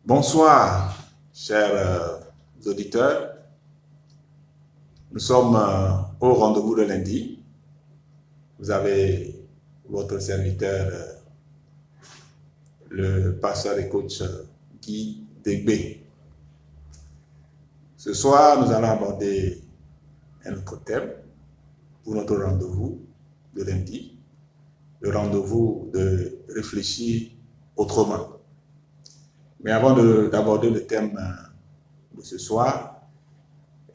Bonsoir, chers auditeurs. Nous sommes au rendez-vous de lundi. Vous avez votre serviteur, le pasteur et coach Guy Degbé. Ce soir, nous allons aborder un autre thème pour notre rendez-vous de lundi, le rendez-vous de réfléchir autrement. Mais avant d'aborder le thème de ce soir,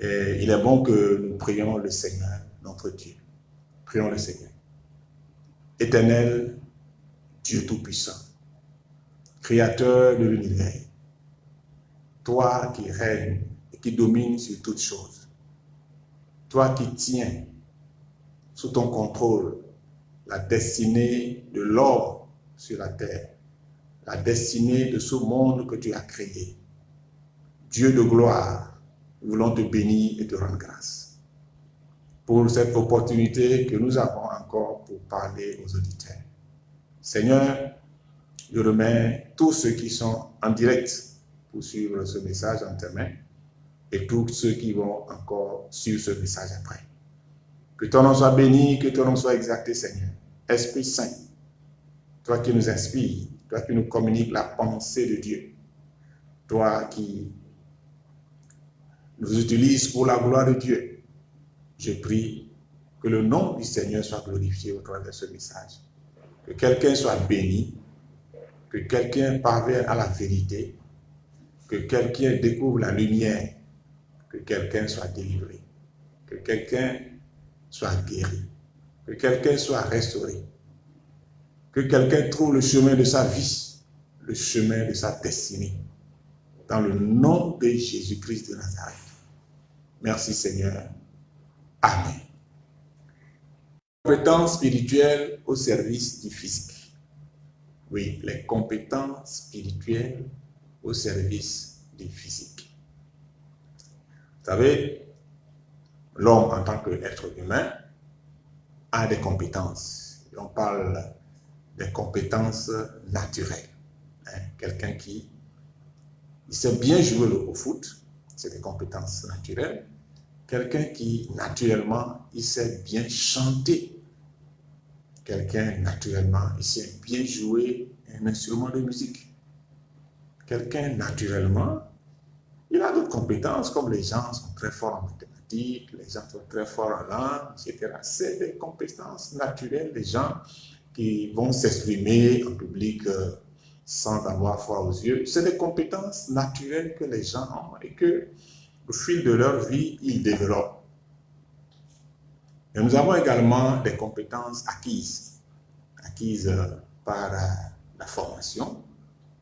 il est bon que nous prions le Seigneur, notre Dieu. Prions le Seigneur. Éternel, Dieu Tout-Puissant, Créateur de l'univers, toi qui règnes et qui domines sur toutes choses, toi qui tiens sous ton contrôle la destinée de l'homme sur la terre, la destinée de ce monde que tu as créé. Dieu de gloire, nous voulons te bénir et te rendre grâce pour cette opportunité que nous avons encore pour parler aux auditeurs. Seigneur, je remets tous ceux qui sont en direct pour suivre ce message en tes mains et tous ceux qui vont encore suivre ce message après. Que ton nom soit béni, que ton nom soit exalté, Seigneur. Esprit Saint, toi qui nous inspires, toi qui nous communiques la pensée de Dieu, toi qui nous utilises pour la gloire de Dieu, je prie que le nom du Seigneur soit glorifié au travers de ce message. Que quelqu'un soit béni, que quelqu'un parvienne à la vérité, que quelqu'un découvre la lumière, que quelqu'un soit délivré, que quelqu'un soit guéri, que quelqu'un soit restauré, que quelqu'un trouve le chemin de sa vie, le chemin de sa destinée. Dans le nom de Jésus-Christ de Nazareth. Merci Seigneur. Amen. Compétences spirituelles au service du physique. Oui, les compétences spirituelles au service du physique. Vous savez, l'homme en tant qu'être humain a des compétences. On parle des compétences naturelles. Quelqu'un qui sait bien jouer au foot, c'est des compétences naturelles. Quelqu'un qui, naturellement, il sait bien chanter. Quelqu'un, naturellement, il sait bien jouer un instrument de musique. Quelqu'un, naturellement, il a d'autres compétences, comme les gens sont très forts en mathématiques, les gens sont très forts en langue, etc. C'est des compétences naturelles des gens qui vont s'exprimer en public sans avoir froid aux yeux. C'est des compétences naturelles que les gens ont et que, au fil de leur vie, ils développent. Et nous avons également des compétences acquises par la formation,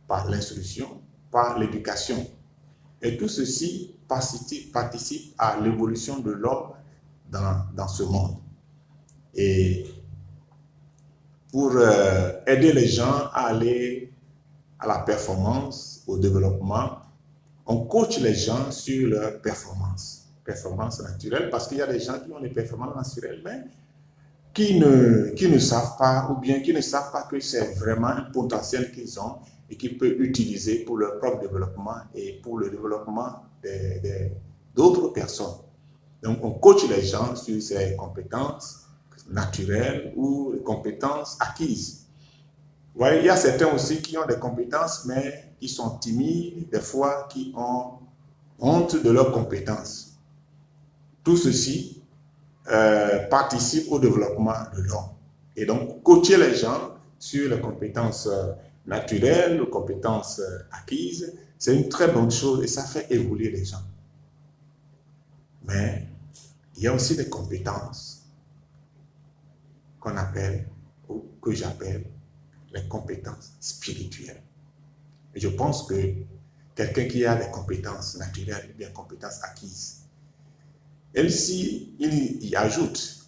par l'instruction, par l'éducation. Et tout ceci participe à l'évolution de l'homme dans ce monde. Et pour aider les gens à aller à la performance, au développement, on coach les gens sur leur performance naturelle, parce qu'il y a des gens qui ont des performances naturelles, mais qui ne savent pas, ou bien qui ne savent pas que c'est vraiment un potentiel qu'ils ont et qu'ils peuvent utiliser pour leur propre développement et pour le développement d'autres personnes. Donc, on coach les gens sur ces compétences naturelles ou compétences acquises. Vous voyez, il y a certains aussi qui ont des compétences, mais qui sont timides, des fois qui ont honte de leurs compétences. Tout ceci participe au développement de l'homme. Et donc, coacher les gens sur les compétences naturelles, les compétences acquises, c'est une très bonne chose et ça fait évoluer les gens. Mais il y a aussi des compétences qu'on appelle, ou que j'appelle, les compétences spirituelles. Et je pense que quelqu'un qui a des compétences naturelles, bien compétences acquises, elle, si il y ajoute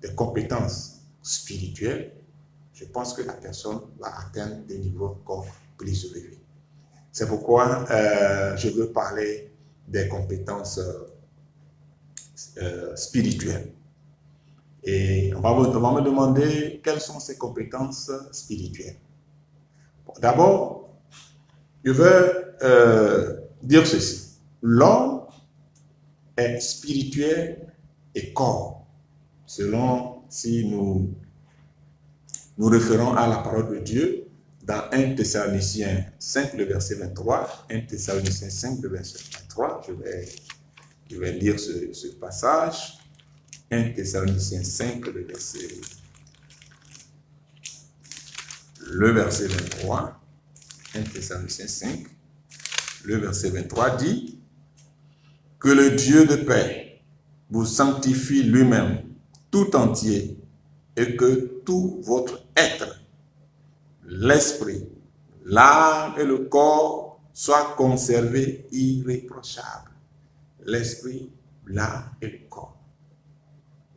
des compétences spirituelles, je pense que la personne va atteindre des niveaux encore plus élevés. C'est pourquoi je veux parler des compétences spirituelles. Et on va me demander quelles sont ces compétences spirituelles. Bon, d'abord, je veux dire ceci. L'homme est spirituel et corps, selon si nous nous référons à la parole de Dieu dans 1 Thessaloniciens 5, le verset 23. 1 Thessaloniciens 5, le verset 23. Je vais lire ce passage. 1 Thessaloniciens 5, le verset 23. 1 Thessaloniciens 5, le verset 23 dit que le Dieu de paix vous sanctifie lui-même tout entier et que tout votre être, l'esprit, l'âme et le corps soient conservés irréprochables. L'esprit, l'âme et le corps.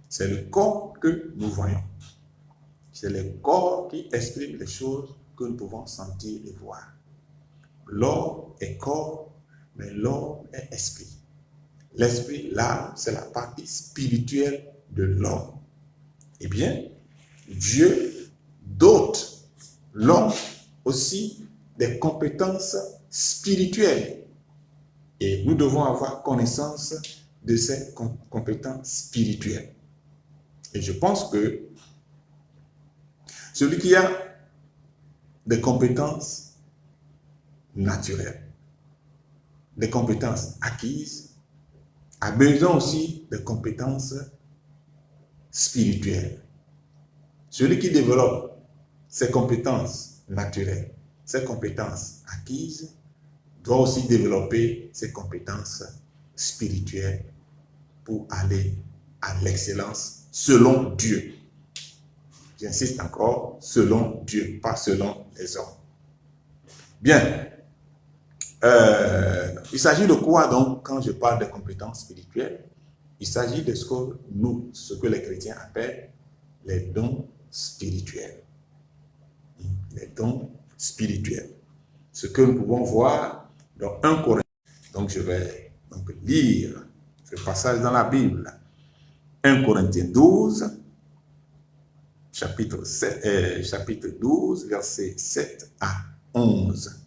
C'est le corps que nous voyons. C'est le corps qui exprime les choses que nous pouvons sentir et voir. L'homme est corps, mais l'homme est esprit. L'esprit, l'âme, c'est la partie spirituelle de l'homme. Eh bien, Dieu dote l'homme aussi des compétences spirituelles. Et nous devons avoir connaissance de ces compétences spirituelles. Et je pense que celui qui a des compétences naturelles, des compétences acquises, a besoin aussi de compétences spirituelles. Celui qui développe ses compétences naturelles, ses compétences acquises, doit aussi développer ses compétences spirituelles pour aller à l'excellence selon Dieu. J'insiste encore, selon Dieu, pas selon les hommes. Bien. Il s'agit de quoi donc quand je parle de compétences spirituelles? Il s'agit de ce que les chrétiens appellent les dons spirituels. Les dons spirituels. Ce que nous pouvons voir dans 1 Corinthiens. Donc je vais lire ce passage dans la Bible. 1 Corinthiens 12, chapitre 12, versets 7 à 11.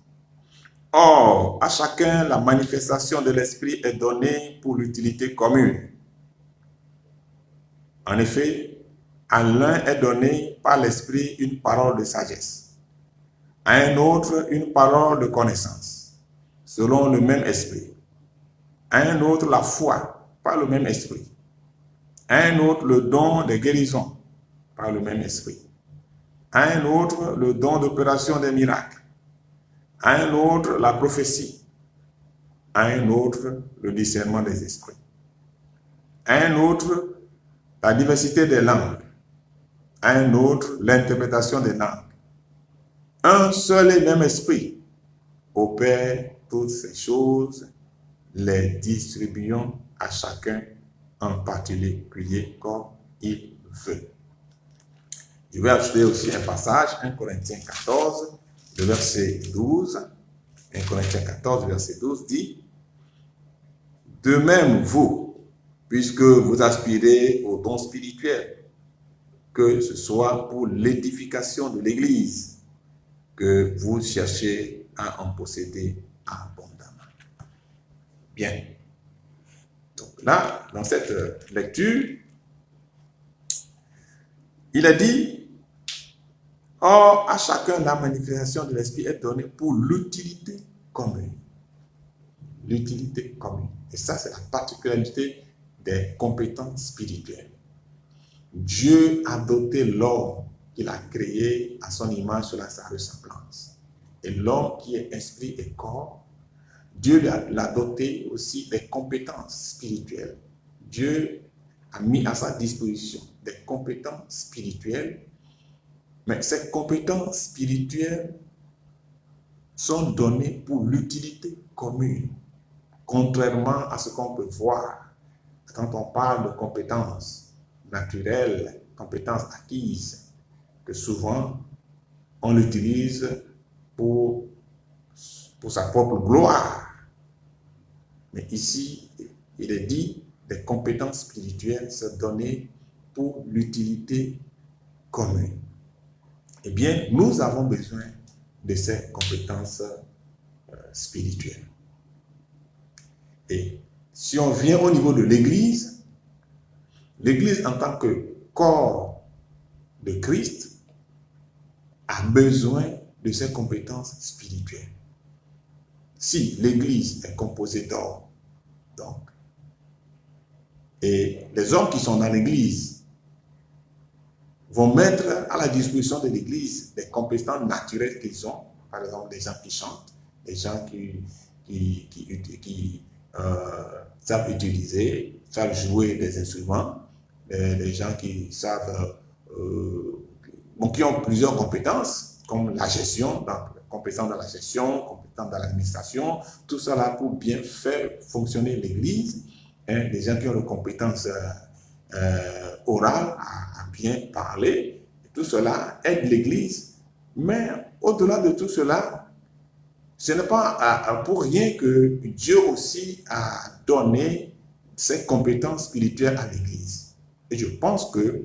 Or, à chacun, la manifestation de l'Esprit est donnée pour l'utilité commune. En effet, à l'un est donné par l'Esprit une parole de sagesse, à un autre une parole de connaissance, selon le même Esprit, à un autre la foi, par le même Esprit, à un autre le don de guérison, par le même Esprit, à un autre le don d'opération des miracles, à un autre la prophétie, à un autre le discernement des esprits, à un autre la diversité des langues, à un autre l'interprétation des langues. Un seul et même esprit opère toutes ces choses, les distribuant à chacun en particulier comme il veut. Je vais ajouter aussi un passage, 1 Corinthiens 14, le verset 12. 1 Corinthiens 14, verset 12 dit: de même, vous, puisque vous aspirez aux dons spirituels, que ce soit pour l'édification de l'Église, que vous cherchez à en posséder abondamment. Bien. Donc là, dans cette lecture, il a dit: or, à chacun, la manifestation de l'Esprit est donnée pour l'utilité commune. L'utilité commune. Et ça, c'est la particularité des compétences spirituelles. Dieu a doté l'homme qu'il a créé à son image selon sa ressemblance. Et l'homme qui est esprit et corps, Dieu l'a doté aussi des compétences spirituelles. Dieu a mis à sa disposition des compétences spirituelles, mais ces compétences spirituelles sont données pour l'utilité commune, contrairement à ce qu'on peut voir quand on parle de compétences naturelles, compétences acquises, que souvent on l'utilise pour sa propre gloire. Mais ici, il est dit des compétences spirituelles sont données pour l'utilité commune. Eh bien, nous avons besoin de ces compétences spirituelle. Et si on vient au niveau de l'Église, l'Église en tant que corps de Christ a besoin de ses compétences spirituelles. Si l'Église est composée d'hommes, donc, et les hommes qui sont dans l'Église vont mettre à la disposition de l'Église des compétences naturelles qu'ils ont, par exemple des gens qui chantent, des gens qui savent utiliser, savent jouer des instruments, des gens qui savent, qui ont plusieurs compétences, comme la gestion, donc compétences dans la gestion, compétences dans l'administration, tout cela pour bien faire fonctionner l'Église, hein, des gens qui ont des compétences orales à bien parler, tout cela aide l'Église, mais au-delà de tout cela, ce n'est pas pour rien que Dieu aussi a donné ses compétences spirituelles à l'Église. Et je pense que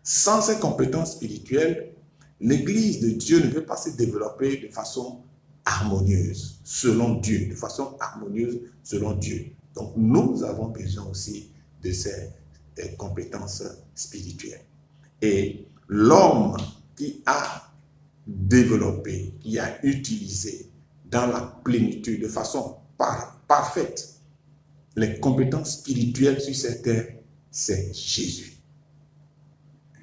sans ces compétences spirituelles, l'Église de Dieu ne peut pas se développer de façon harmonieuse, selon Dieu, de façon harmonieuse, selon Dieu. Donc, nous avons besoin aussi de ces compétences spirituelles. Et l'homme qui a développé, qui a utilisé dans la plénitude, de façon parfaite, les compétences spirituelles sur cette terre, c'est Jésus.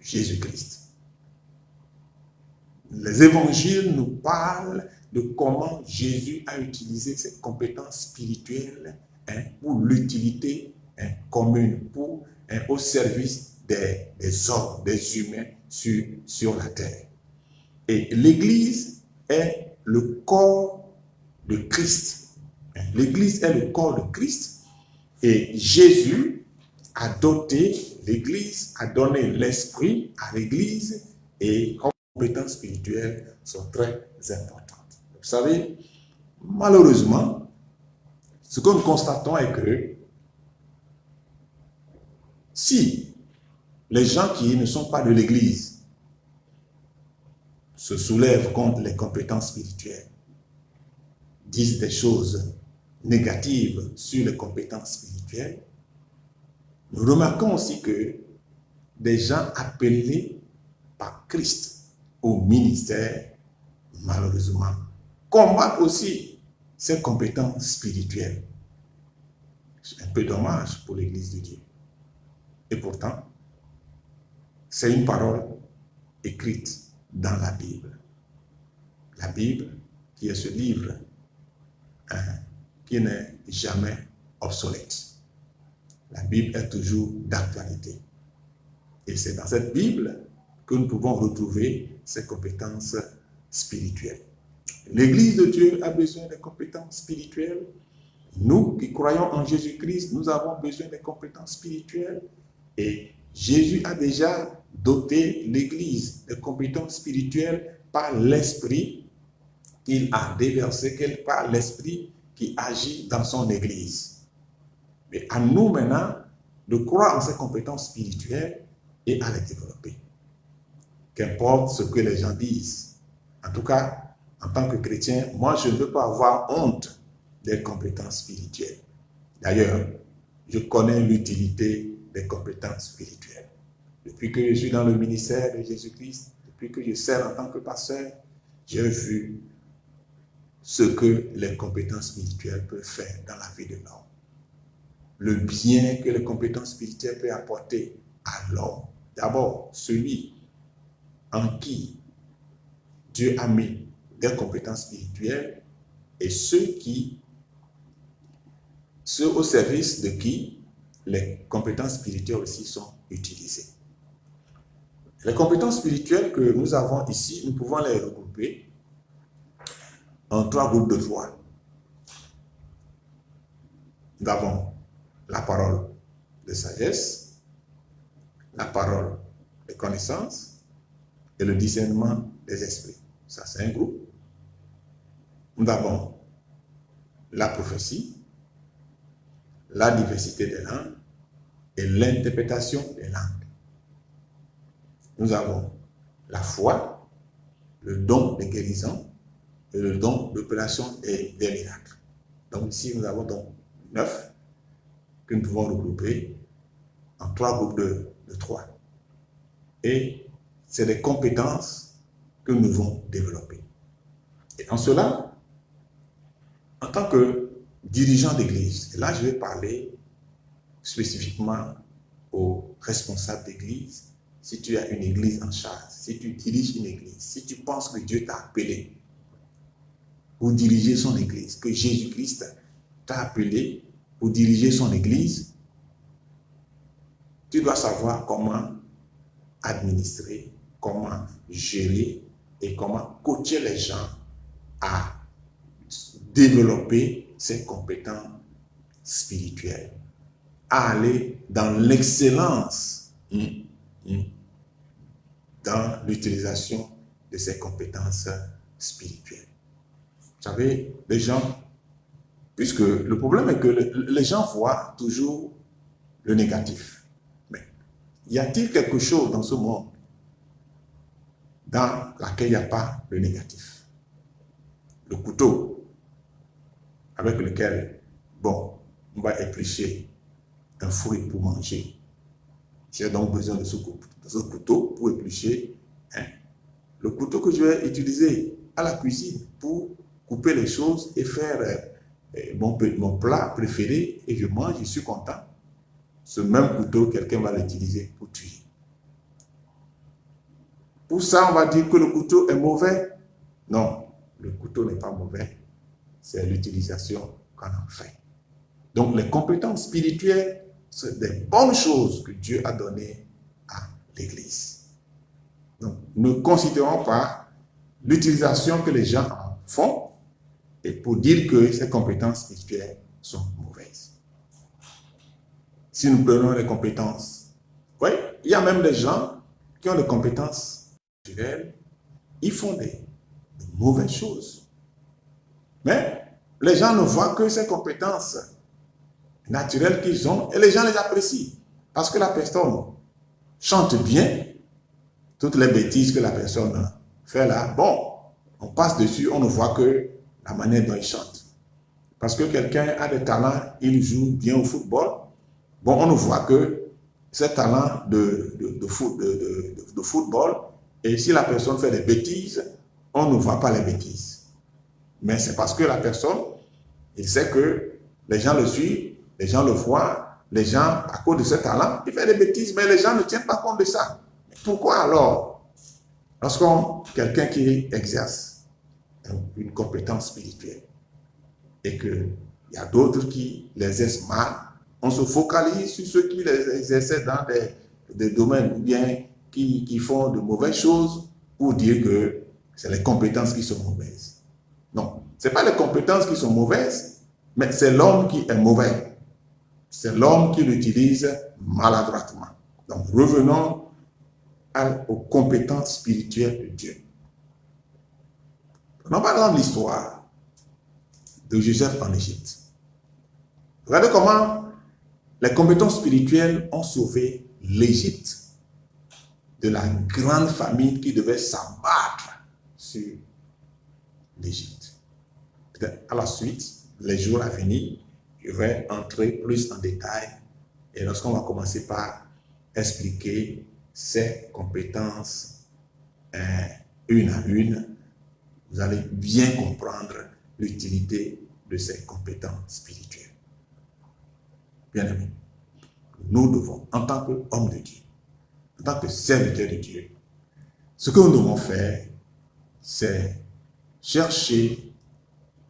Jésus-Christ. Les évangiles nous parlent de comment Jésus a utilisé ses compétences spirituelles pour l'utilité commune, au service des hommes, des humains sur la terre. Et l'Église est le corps de Christ. L'Église est le corps de Christ et Jésus a doté l'Église, a donné l'esprit à l'Église et les compétences spirituelles sont très importantes. Vous savez, malheureusement, ce que nous constatons est que si les gens qui ne sont pas de l'Église se soulèvent contre les compétences spirituelles, disent des choses négatives sur les compétences spirituelles, nous remarquons aussi que des gens appelés par Christ au ministère, malheureusement, combattent aussi ces compétences spirituelles. C'est un peu dommage pour l'Église de Dieu. Et pourtant, c'est une parole écrite dans la Bible. La Bible, qui est ce livre qui n'est jamais obsolète. La Bible est toujours d'actualité. Et c'est dans cette Bible que nous pouvons retrouver ces compétences spirituelles. L'Église de Dieu a besoin des compétences spirituelles. Nous qui croyons en Jésus-Christ, nous avons besoin des compétences spirituelles. Et Jésus a déjà doté l'Église des compétences spirituelles par l'Esprit qu'il a déversé, par l'Esprit qui agit dans son Église. Mais à nous maintenant de croire en ces compétences spirituelles et à les développer. Qu'importe ce que les gens disent. En tout cas, en tant que chrétien, moi je ne veux pas avoir honte des compétences spirituelles. D'ailleurs, je connais l'utilité des compétences spirituelles. Depuis que je suis dans le ministère de Jésus-Christ, depuis que je sers en tant que pasteur, j'ai vu ce que les compétences spirituelles peuvent faire dans la vie de l'homme. Le bien que les compétences spirituelles peuvent apporter à l'homme. D'abord, celui en qui Dieu a mis des compétences spirituelles et ceux au service de qui les compétences spirituelles aussi sont utilisées. Les compétences spirituelles que nous avons ici, nous pouvons les regrouper en 3 groupes de 3. Nous avons la parole de sagesse, la parole de connaissance et le discernement des esprits. Ça, c'est un groupe. Nous avons la prophétie, la diversité des langues et l'interprétation des langues. Nous avons la foi, le don de guérison, et le don d'opération des miracles. Donc ici, nous avons donc 9 que nous pouvons regrouper en 3 groupes de 3. Et c'est des compétences que nous devons développer. Et en cela, en tant que dirigeant d'église, et là je vais parler spécifiquement aux responsables d'église. Si tu as une église en charge, si tu diriges une église, si tu penses que Dieu t'a appelé pour diriger son église, que Jésus-Christ t'a appelé pour diriger son église, tu dois savoir comment administrer, comment gérer et comment coacher les gens à développer ses compétences spirituelles, à aller dans l'excellence dans l'utilisation de ses compétences spirituelles. Vous savez, les gens, puisque le problème est que les gens voient toujours le négatif. Mais y a-t-il quelque chose dans ce monde dans lequel il n'y a pas le négatif? Le couteau avec lequel, on va éplucher un fruit pour manger. J'ai donc besoin de ce couteau pour éplucher le couteau que je vais utiliser à la cuisine pour couper les choses et faire mon plat préféré et je mange, je suis content. Ce même couteau, quelqu'un va l'utiliser pour tuer. Pour ça, on va dire que le couteau est mauvais. Non, le couteau n'est pas mauvais. C'est l'utilisation qu'on en fait. Donc, les compétences spirituelles, c'est des bonnes choses que Dieu a données à l'Église. Donc, ne considérons pas l'utilisation que les gens en font et pour dire que ces compétences spirituelles sont mauvaises. Si nous prenons les compétences, oui, il y a même des gens qui ont des compétences spirituelles, ils font des mauvaises choses. Mais les gens ne voient que ces compétences naturelles qu'ils ont et les gens les apprécient. Parce que la personne chante bien, toutes les bêtises que la personne fait là, on passe dessus, on ne voit que la manière dont il chante. Parce que quelqu'un a des talents, il joue bien au football, on ne voit que ce talent de football, et si la personne fait des bêtises, on ne voit pas les bêtises. Mais c'est parce que la personne, il sait que les gens le suivent, les gens le voient, les gens, à cause de ce talent, il fait des bêtises, mais les gens ne tiennent pas compte de ça. Pourquoi alors? Lorsqu'on, quelqu'un qui exerce une compétence spirituelle et qu'il y a d'autres qui l'exercent mal, on se focalise sur ceux qui les exercent dans des domaines ou bien qui font de mauvaises choses pour dire que c'est les compétences qui sont mauvaises. Non, ce n'est pas les compétences qui sont mauvaises, mais c'est l'homme qui est mauvais. C'est l'homme qui l'utilise maladroitement. Donc revenons aux compétences spirituelles de Dieu. Prenons par exemple l'histoire de Joseph en Égypte. Regardez comment les compétences spirituelles ont sauvé l'Égypte de la grande famine qui devait s'abattre sur l'Égypte. À la suite, les jours à venir, je vais entrer plus en détail et lorsqu'on va commencer par expliquer ces compétences une à une, vous allez bien comprendre l'utilité de ces compétences spirituelles. Bien aimé, nous devons, en tant qu'hommes de Dieu, en tant que serviteurs de Dieu, ce que nous devons faire, c'est chercher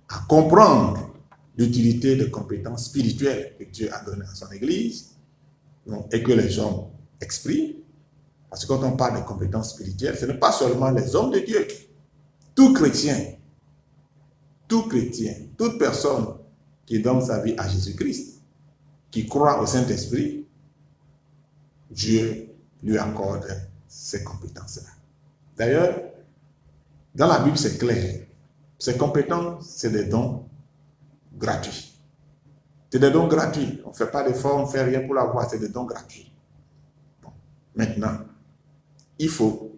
à comprendre l'utilité des compétences spirituelles que Dieu a données à son Église et que les hommes expriment. Parce que quand on parle de compétences spirituelles, ce n'est pas seulement les hommes de Dieu. Tout chrétien, toute personne qui donne sa vie à Jésus-Christ, qui croit au Saint-Esprit, Dieu lui accorde ces compétences-là. D'ailleurs, dans la Bible, c'est clair. Ces compétences, c'est des dons gratuits. C'est des dons gratuits. On ne fait pas d'efforts, on ne fait rien pour l'avoir, c'est des dons gratuits. Bon. Maintenant, il faut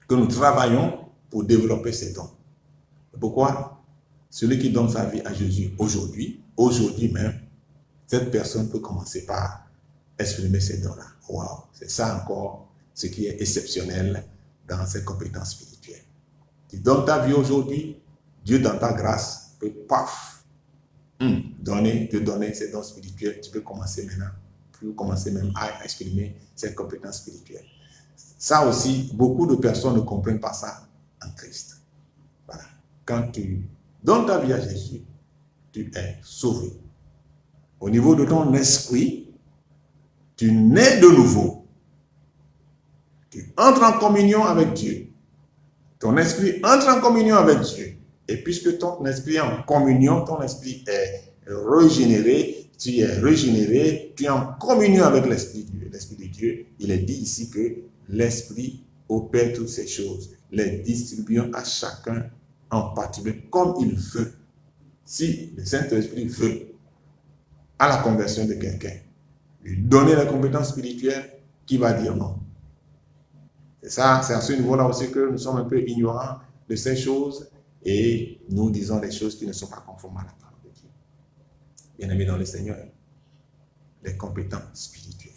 que nous travaillions pour développer ces dons. Pourquoi? Celui qui donne sa vie à Jésus aujourd'hui même, cette personne peut commencer par exprimer ces dons-là. Waouh, c'est ça encore ce qui est exceptionnel dans ces compétences spirituelles. Tu donnes ta vie aujourd'hui, Dieu dans ta grâce peut paf, te donner ces dons spirituels. Tu peux commencer maintenant, tu peux commencer même à exprimer ces compétences spirituelles. Ça aussi, beaucoup de personnes ne comprennent pas ça en Christ. Voilà. Quand tu donnes ta vie à Jésus, tu es sauvé. Au niveau de ton esprit, tu nais de nouveau. Tu entres en communion avec Dieu. Ton esprit entre en communion avec Dieu. Et puisque ton esprit est en communion, ton esprit est régénéré, tu es régénéré, tu es en communion avec l'esprit de Dieu. Il est dit ici que l'esprit opère toutes ces choses, les distribuant à chacun en particulier comme il veut. Si le Saint-Esprit veut à la conversion de quelqu'un, lui donner la compétence spirituelle, qui va dire non? Et ça, c'est à ce niveau-là aussi que nous sommes un peu ignorants de ces choses et nous disons des choses qui ne sont pas conformes à la parole de Dieu. Bien-aimés dans le Seigneur, les compétences spirituelles.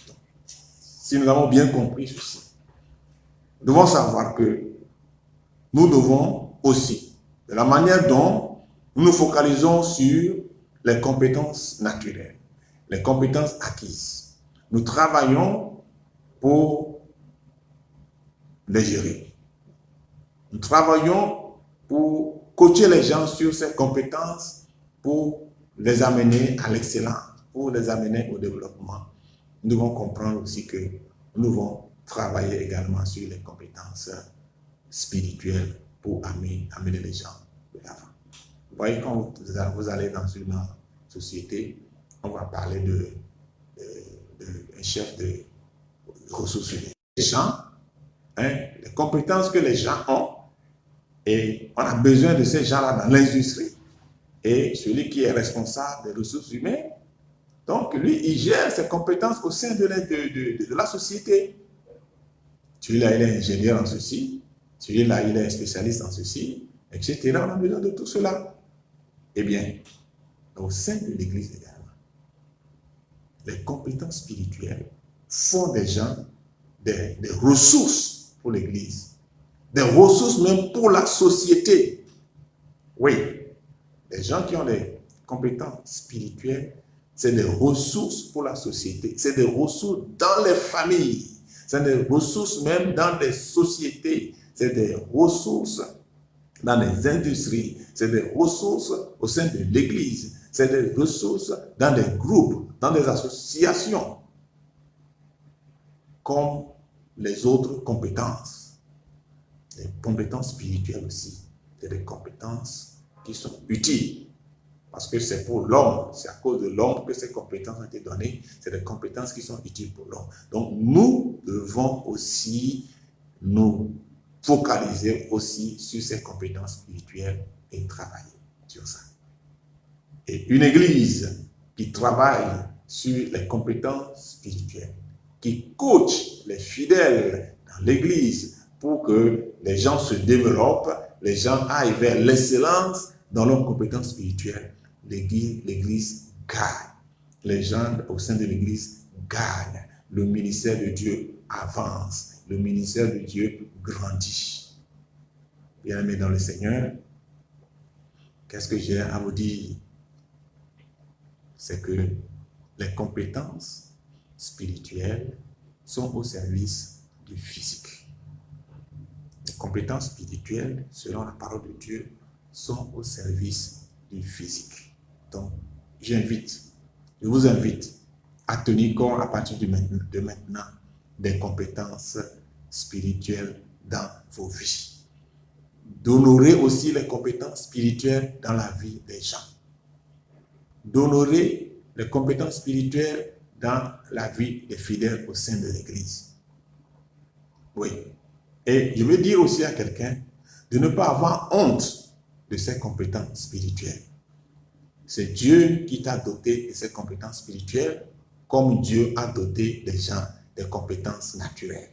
Donc, si nous avons bien compris ceci, nous devons savoir que nous devons aussi, de la manière dont nous nous focalisons sur les compétences naturelles, les compétences acquises, nous travaillons pour les gérer. Nous travaillons pour coacher les gens sur ces compétences pour les amener à l'excellence, pour les amener au développement. Nous devons comprendre aussi que nous devons travailler également sur les compétences spirituelles pour amener les gens de l'avant. Vous voyez, quand vous allez dans une société, on va parler d'un chef de ressources humaines. Les gens, les compétences que les gens ont, et on a besoin de ces gens-là dans l'industrie. Et celui qui est responsable des ressources humaines, donc lui, il gère ses compétences au sein de la société. Celui-là, il est ingénieur en ceci, celui-là, il est spécialiste en ceci, etc. On a besoin de tout cela. Eh bien, au sein de l'Église également, les compétences spirituelles font des gens des ressources pour l'Église, des ressources même pour la société. Oui, les gens qui ont des compétences spirituelles, c'est des ressources pour la société, c'est des ressources dans les familles, c'est des ressources même dans les sociétés, c'est des ressources dans les industries, c'est des ressources au sein de l'Église, c'est des ressources dans des groupes, dans des associations, comme les autres compétences. Les compétences spirituelles aussi, c'est des compétences qui sont utiles. Parce que c'est pour l'homme, c'est à cause de l'homme que ces compétences ont été données. C'est des compétences qui sont utiles pour l'homme. Donc nous devons aussi nous focaliser aussi sur ces compétences spirituelles et travailler sur ça. Et une église qui travaille sur les compétences spirituelles, qui coach les fidèles dans l'église pour que les gens se développent, les gens aillent vers l'excellence dans leurs compétences spirituelles, l'église gagne. Les gens au sein de l'église gagnent. Le ministère de Dieu avance. Le ministère de Dieu grandit. Bien-aimés dans le Seigneur, qu'est-ce que j'ai à vous dire? C'est que les compétences spirituelles sont au service du physique. Les compétences spirituelles, selon la parole de Dieu, sont au service du physique. Donc, je vous invite à tenir compte à partir de maintenant des compétences spirituelles dans vos vies. D'honorer aussi les compétences spirituelles dans la vie des gens. D'honorer les compétences spirituelles dans la vie des fidèles au sein de l'Église. Oui. Et je veux dire aussi à quelqu'un de ne pas avoir honte de ses compétences spirituelles. C'est Dieu qui t'a doté de ces compétences spirituelles, comme Dieu a doté les gens des compétences naturelles.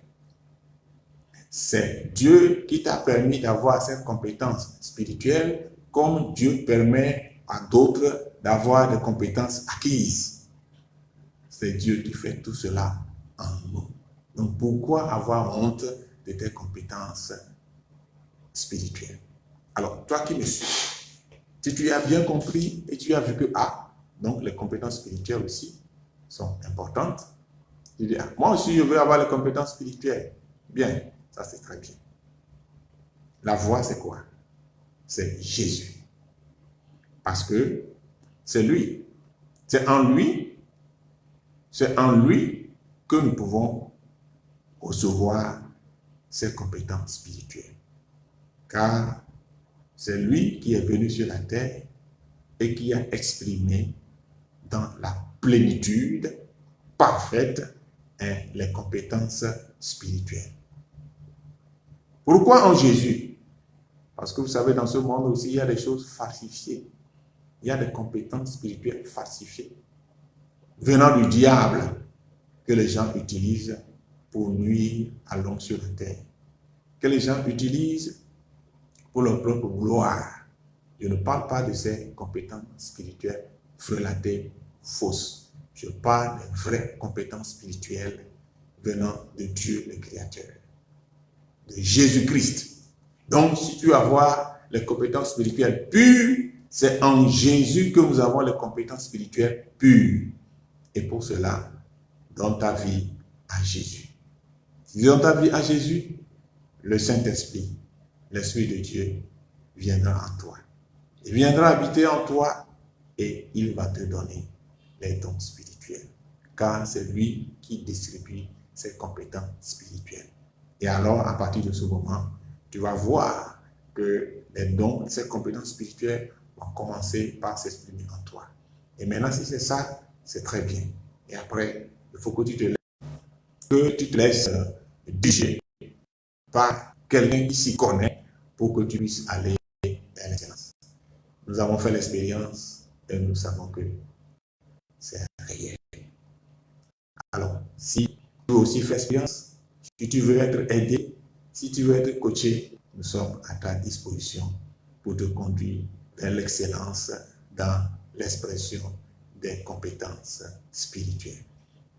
C'est Dieu qui t'a permis d'avoir cette compétence spirituelle, comme Dieu permet à d'autres d'avoir des compétences acquises. C'est Dieu qui fait tout cela en nous. Donc pourquoi avoir honte de tes compétences spirituelles? Alors, toi qui me suis, si tu as bien compris et tu as vu que, donc les compétences spirituelles aussi sont importantes, tu dis, moi aussi je veux avoir les compétences spirituelles. Bien, ça c'est très bien. La voie c'est quoi? C'est Jésus. Parce que c'est lui. C'est en lui que nous pouvons recevoir ces compétences spirituelles. Car c'est lui qui est venu sur la terre et qui a exprimé dans la plénitude parfaite les compétences spirituelles. Pourquoi en Jésus? Parce que vous savez, dans ce monde aussi, il y a des choses falsifiées. Il y a des compétences spirituelles falsifiées, venant du diable, que les gens utilisent pour nuire à l'homme sur la terre, que les gens utilisent pour leur propre gloire. Je ne parle pas de ces compétences spirituelles frelatées, fausses. Je parle des vraies compétences spirituelles venant de Dieu le Créateur, de Jésus-Christ. Donc, si tu veux avoir les compétences spirituelles pures, c'est en Jésus que nous avons les compétences spirituelles pures. Et pour cela, donne ta vie à Jésus. Si tu donnes ta vie à Jésus, le Saint-Esprit, l'Esprit de Dieu, viendra en toi. Il viendra habiter en toi et il va te donner les dons spirituels. Car c'est lui qui distribue ses compétences spirituelles. Et alors, à partir de ce moment, tu vas voir que les dons, ces compétences spirituelles vont commencer par s'exprimer en toi. Et maintenant, si c'est ça, c'est très bien. Et après, il faut que tu te laisses diriger par quelqu'un qui s'y connaît pour que tu puisses aller vers l'excellence. Nous avons fait l'expérience et nous savons que c'est réel. Alors, si tu veux aussi faire l'expérience, si tu veux être aidé, si tu veux être coaché, nous sommes à ta disposition pour te conduire vers l'excellence dans l'expression des compétences spirituelles.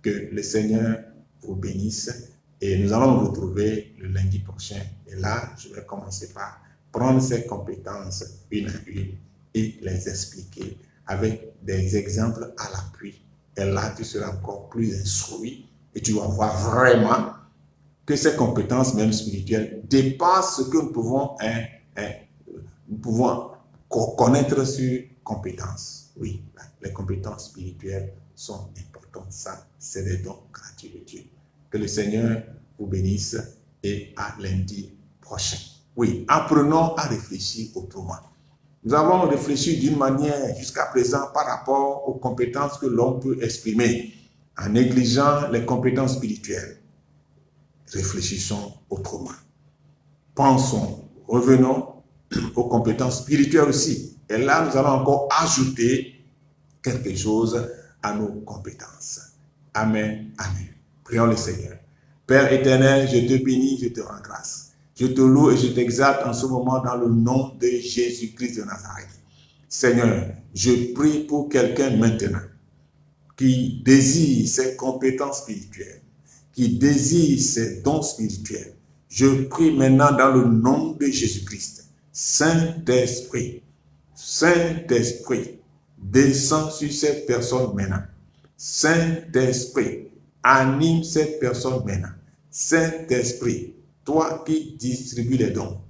Que le Seigneur vous bénisse et nous allons nous retrouver le lundi prochain. Et là, je vais commencer par prendre ces compétences une à une et les expliquer avec des exemples à l'appui. Et là, tu seras encore plus instruit et tu vas voir vraiment que ces compétences, même spirituelles, dépassent ce que nous pouvons connaître sur compétences. Oui, les compétences spirituelles sont importantes. Ça, c'est des dons gratuits de Dieu. Que le Seigneur vous bénisse et à lundi prochain. Oui, apprenons à réfléchir autrement. Nous avons réfléchi d'une manière jusqu'à présent par rapport aux compétences que l'homme peut exprimer en négligeant les compétences spirituelles. Réfléchissons autrement. Pensons, revenons aux compétences spirituelles aussi. Et là, nous allons encore ajouter quelque chose à nos compétences. Amen, amen. Prions le Seigneur. Père éternel, je te bénis, je te rends grâce. Je te loue et je t'exalte en ce moment dans le nom de Jésus-Christ de Nazareth. Seigneur, je prie pour quelqu'un maintenant qui désire ses compétences spirituelles, qui désire ses dons spirituels. Je prie maintenant dans le nom de Jésus-Christ. Saint-Esprit, Saint-Esprit, descends sur cette personne maintenant. Saint-Esprit, anime cette personne maintenant. Saint-Esprit, toi qui distribues les dons,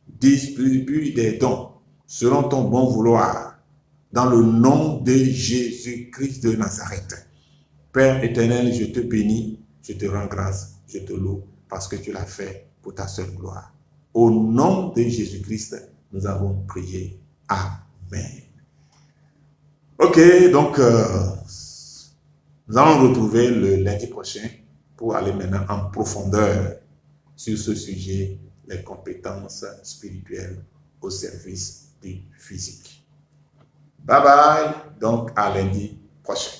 distribue des dons selon ton bon vouloir, dans le nom de Jésus-Christ de Nazareth. Père éternel, je te bénis, je te rends grâce, je te loue, parce que tu l'as fait pour ta seule gloire. Au nom de Jésus-Christ, nous avons prié. Amen. Ok, donc nous allons nous retrouver le lundi prochain pour aller maintenant en profondeur sur ce sujet, les compétences spirituelles au service du physique. Bye bye, donc à lundi prochain.